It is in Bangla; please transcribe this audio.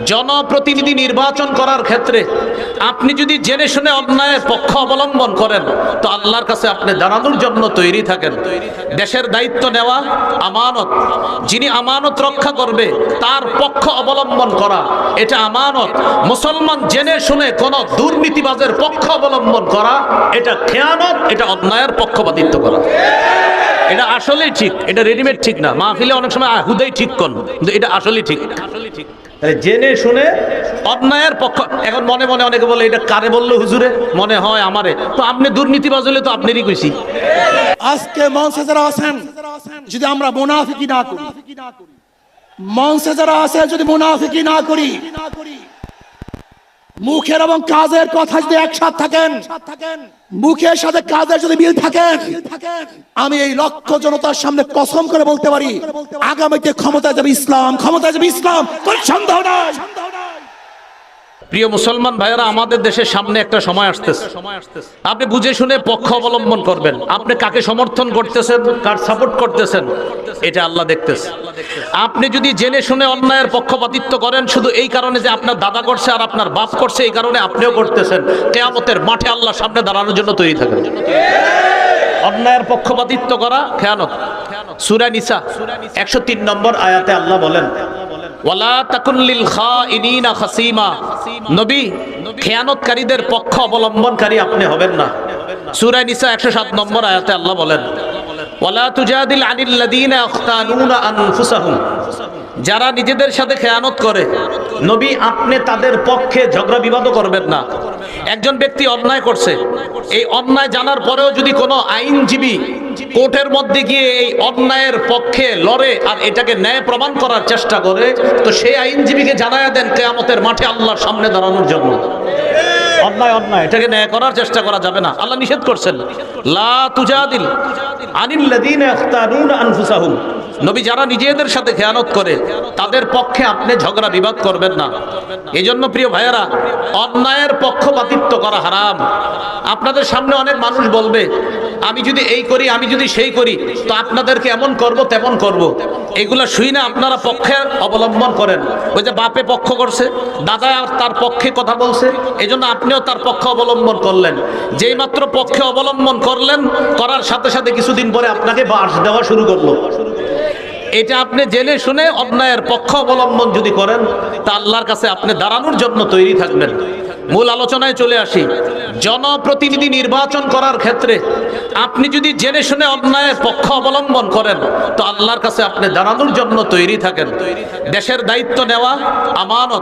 জনপ্রতিনিধি নির্বাচন করার ক্ষেত্রে আপনি যদি জেনে শুনে অন্যায়ের পক্ষ অবলম্বন করেন তো আল্লাহর কাছে আপনি দাঁড়ানোর জন্য তৈরি থাকেন। দেশের দায়িত্ব নেওয়া আমানত, যিনি আমানত রক্ষা করবে তার পক্ষ অবলম্বন করা এটা আমানত। মুসলমান জেনে শুনে কোন দুর্নীতিবাজের পক্ষ অবলম্বন করা এটা খেয়ানত, এটা অন্যায়ের পক্ষপাতিত্ব করা। এটা আসলেই ঠিক, এটা রেডিমেড ঠিক না। মাহফিলে অনেক সময় হুদাই ঠিক কোন, কিন্তু এটা আসলেই ঠিক। জেনে শুনে অন্যায়ের পক্ষ। এখন মনে মনে অনেকে বলে এটা কারে বললো হুজুরে, মনে হয় আমারে। তো আপনি দুর্নীতিবাজ হলে তো আপনারই কইছি। আজকে মঞ্চে যারা আছেন যদি আমরা মুনাফিকি না করি, মঞ্চে যারা আছে যদি মুনাফিকি না করি, মুখের এবং কাজের কথা যদি একসাথে থাকেন, মুখের সাথে কাজের যদি মিল থাকেন, আমি এই লক্ষ জনতার সামনে কসম করে বলতে পারি আগামীতে ক্ষমতায় যাবে ইসলাম, ক্ষমতায় যাবে ইসলাম, কোনো সন্দেহ নাই। প্রিয় মুসলমান ভাইয়েরা, আমাদের দেশের সামনে একটা সময় আসতেছে, আপনি বুঝে শুনে পক্ষ অবলম্বন করবেন। আপনি কাকে সমর্থন করতেছেন, কার সাপোর্ট করতেছেন, এটা আল্লাহ দেখতেছে। আপনি যদি জেনে শুনে অন্যায়ের পক্ষপাতিত্ব করেন শুধু এই কারণে যে আপনার দাদা করছে আর আপনার বাপ করছে এই কারণে আপনিও করতেছেন, কিয়ামতের মাঠে আল্লাহর সামনে দাঁড়ানোর জন্য তৈরি থাকেন। অন্যায়ের পক্ষপাতিত্ব করা খেয়ানত। সূরা নিসা 103 নম্বর আয়াতে আল্লাহ বলেন, ওয়ালা তাকুন লিল খাইনিনা খাসিমা, নবী খেয়ানতকারীদের পক্ষ অবলম্বনকারী আপনি হবেন না। সূরা নিসা 107 নম্বর আয়াতে আল্লাহ বলেন, ওয়ালা তুজাদিল আনিল লাযিনা ইয়াখতানুনা আনফুসাহুম, যারা নিজেদের সাথে খেয়ানত করে নবী আপনি তাদের পক্ষে ঝগড়া বিবাদও করবেন না। একজন ব্যক্তি অন্যায় করছে, এই অন্যায় জানার পরেও যদি কোনো আইনজীবী কোর্টের মধ্যে গিয়ে এই অন্যায়ের পক্ষে লড়ে আর এটাকে ন্যায় প্রমাণ করার চেষ্টা করে, তো সেই আইনজীবীকে জানায়া দেন কিয়ামতের মাঠে আল্লাহর সামনে দাঁড়ানোর জন্য। অন্যায় অন্যায়, এটাকে ন্যায় করার চেষ্টা করা যাবে না। আল্লাহ নিষেধ করছেন, লা তুজাদিল আনিল লাযিনা ইয়াখতানুনা আনফুসাহুম, নবী যারা নিজেদের সাথে খেয়ানত করে তাদের পক্ষে আপনি ঝগড়া বিবাদ করবেন না। এই জন্য প্রিয় ভাইয়েরা, অন্যায়ের পক্ষপাতিত্ব করা হারাম। আপনাদের সামনে অনেক মানুষ বলবে আমি যদি এই করি, আমি যদি সেই করি, তো আপনাদেরকে এমন করব তেমন করব। এগুলা শুই না আপনারা পক্ষে অবলম্বন করেন। ওই যে বাপে পক্ষ করছে, দাদা তার পক্ষে কথা বলছে, এই জন্য আপনিও তার পক্ষ অবলম্বন করলেন। যেই মাত্র পক্ষে অবলম্বন করলেন, করার সাথে সাথে কিছুদিন পরে আপনাকে বাঁশ দেওয়া শুরু করলো। এটা আপনি জেনে শুনে অন্যায়ের পক্ষ অবলম্বন যদি করেন তা আল্লাহর কাছে আপনি দাঁড়ানোর জন্য তৈরি থাকবেন। মূল আলোচনায় চলে আসি। জনপ্রতিনিধি নির্বাচন করার ক্ষেত্রে আপনি যদি জেনে শুনে অন্যায়ের পক্ষ অবলম্বন করেন তো আল্লাহর কাছে আপনি দাঁড়ানোর জন্য তৈরি থাকেন। দেশের দায়িত্ব নেওয়া আমানত।